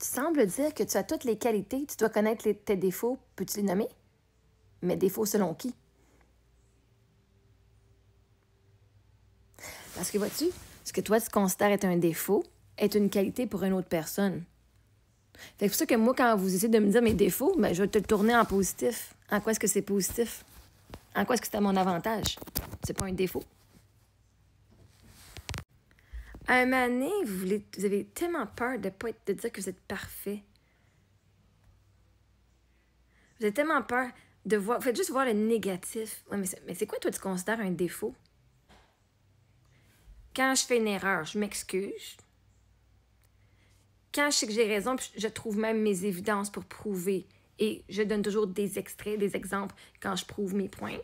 sembles dire que tu as toutes les qualités, tu dois connaître tes défauts, peux-tu les nommer? Mais défauts selon qui? Parce que vois-tu, ce que toi tu considères être un défaut est une qualité pour une autre personne. C'est pour ça que moi, quand vous essayez de me dire mes défauts, ben, je vais te le tourner en positif. En quoi est-ce que c'est positif? En quoi est-ce que c'est à mon avantage? C'est pas un défaut. À un moment donné, vous avez tellement peur de dire que vous êtes parfait. Vous avez tellement peur de voir... Faites juste voir le négatif. Ouais, mais c'est quoi, toi, tu considères un défaut? Quand je fais une erreur, je m'excuse. Quand je sais que j'ai raison, puis je trouve même mes évidences pour prouver. Et je donne toujours des extraits, des exemples quand je prouve mes points.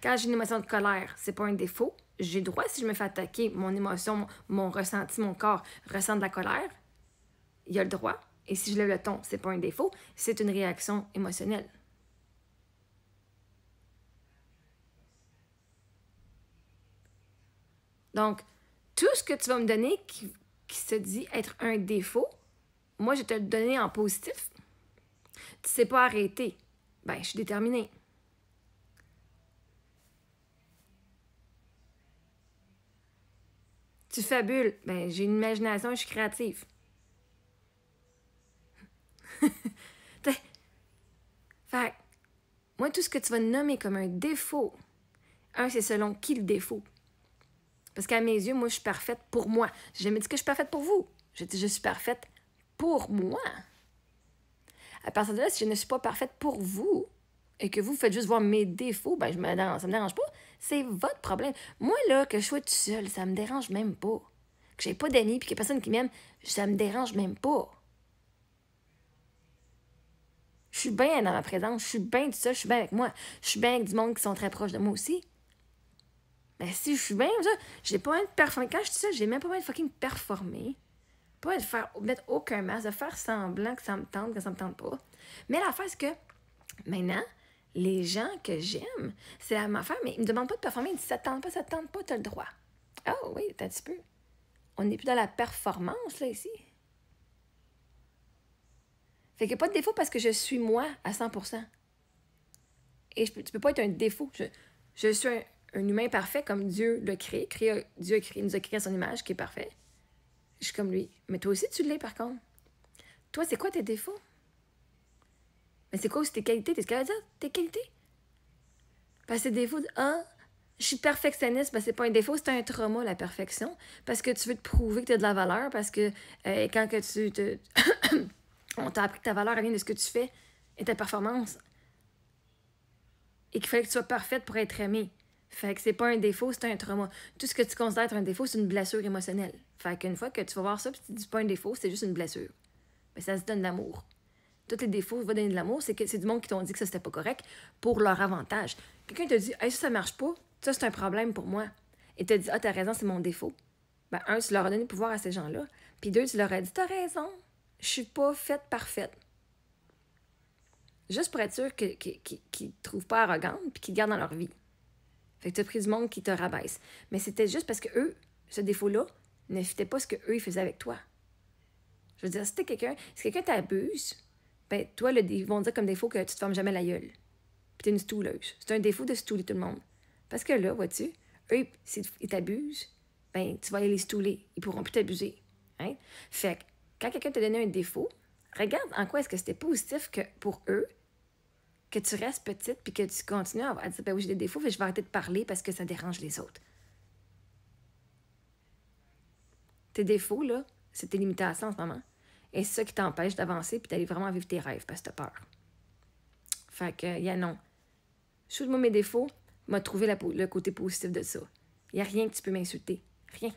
Quand j'ai une émotion de colère, c'est pas un défaut. J'ai le droit, si je me fais attaquer, mon émotion, mon ressenti, mon corps ressent de la colère. Il y a le droit. Et si je lève le ton, c'est pas un défaut, c'est une réaction émotionnelle. Donc, tout ce que tu vas me donner qui se dit être un défaut, moi, je vais te le donner en positif. Tu sais pas arrêter. Ben, je suis déterminée. Tu fabules. Ben, j'ai une imagination, je suis créative. Fait moi, tout ce que tu vas nommer comme un défaut, c'est selon qui le défaut. Parce qu'à mes yeux, moi, je suis parfaite pour moi. J'ai jamais dit que je suis parfaite pour vous. J'ai dit que je suis parfaite pour moi. À partir de là, si je ne suis pas parfaite pour vous et que vous faites juste voir mes défauts, ben ça me dérange pas. C'est votre problème. Moi, là, que je sois tout seul, ça me dérange même pas. Que j'ai pas d'amis puis qu'il y a personne qui m'aime, ça me dérange même pas. Je suis bien dans ma présence, je suis bien tout seul, je suis bien avec moi. Je suis bien avec du monde qui sont très proches de moi aussi. Mais si je suis bien, j'ai pas envie de performer. Quand je dis ça, j'ai même pas envie de fucking performer. Pas envie de mettre aucun masque, de faire semblant que ça me tente, que ça me tente pas. Mais l'affaire, c'est que maintenant, les gens que j'aime, c'est la même affaire, mais ils me demandent pas de performer. Ils disent ça te tente pas, t'as le droit. Ah oui, t'as un petit peu. On n'est plus dans la performance, là, ici. Fait qu'il n'y a pas de défaut parce que je suis moi à 100%. Et tu peux pas être un défaut. Je suis un humain parfait comme Dieu l'a créé. Dieu nous a créé à son image, qui est parfait. Je suis comme lui. Mais toi aussi, tu l'es, par contre. Toi, c'est quoi tes défauts? Mais c'est quoi aussi tes qualités? T'es ce qu'elle va dire? Tes qualités? Parce que tes défauts, je suis perfectionniste, c'est pas un défaut, c'est un trauma, la perfection. Parce que tu veux te prouver que tu as de la valeur, parce que quand que tu on t'a appris que ta valeur vient de ce que tu fais et ta performance. Et qu'il fallait que tu sois parfaite pour être aimée. Fait que c'est pas un défaut, c'est un trauma. Tout ce que tu considères être un défaut, c'est une blessure émotionnelle. Fait qu'une fois que tu vas voir ça, puis tu dis pas un défaut, c'est juste une blessure. Mais ça se donne de l'amour. Tous les défauts vont donner de l'amour, c'est que c'est du monde qui t'ont dit que ça c'était pas correct pour leur avantage. Quelqu'un te dit, hey, ça marche pas, ça c'est un problème pour moi. Et te dit, ah, t'as raison, c'est mon défaut. Ben, un, tu leur as donné le pouvoir à ces gens-là. Puis deux, tu leur as dit, t'as raison, je suis pas faite parfaite. Juste pour être sûr qu'ils ne te trouvent pas arrogante puis qu'ils te gardent dans leur vie. Fait que tu as pris du monde qui te rabaisse. Mais c'était juste parce que eux, ce défaut-là, ne fitait pas ce qu'eux, ils faisaient avec toi. Je veux dire, si quelqu'un t'abuse, ben toi, ils vont dire comme défaut que tu te formes jamais la gueule. Puis t'es une stouleuse. C'est un défaut de stouler tout le monde. Parce que là, vois-tu, eux, s'ils t'abusent, ben tu vas aller les stouler. Ils pourront plus t'abuser. Hein? Fait que quand quelqu'un t'a donné un défaut, regarde en quoi est-ce que c'était positif que pour eux, que tu restes petite puis que tu continues à dire ben oui, j'ai des défauts, mais je vais arrêter de parler parce que ça dérange les autres. Tes défauts, là, c'est tes limitations en ce moment. Et c'est ça qui t'empêche d'avancer puis d'aller vraiment vivre tes rêves parce que t'as peur. Fait que, non. Shoot-moi mes défauts, m'a trouvé le côté positif de ça. Il n'y a rien que tu peux m'insulter. Rien.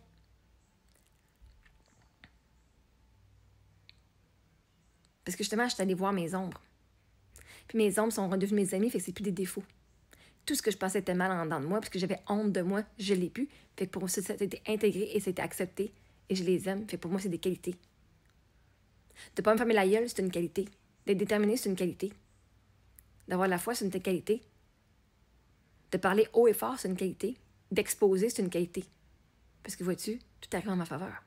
Parce que justement, je suis allée voir mes ombres. Puis mes ombres sont redevenues mes amis, fait que c'est plus des défauts. Tout ce que je pensais était mal en dedans de moi, parce que j'avais honte de moi, je l'ai plus. Fait que pour moi, ça a été intégré et c'était accepté. Et je les aime. Fait que pour moi, c'est des qualités. De pas me fermer la gueule, c'est une qualité. D'être déterminé, c'est une qualité. D'avoir la foi, c'est une qualité. De parler haut et fort, c'est une qualité. D'exposer, c'est une qualité. Parce que vois-tu, tout arrive en ma faveur.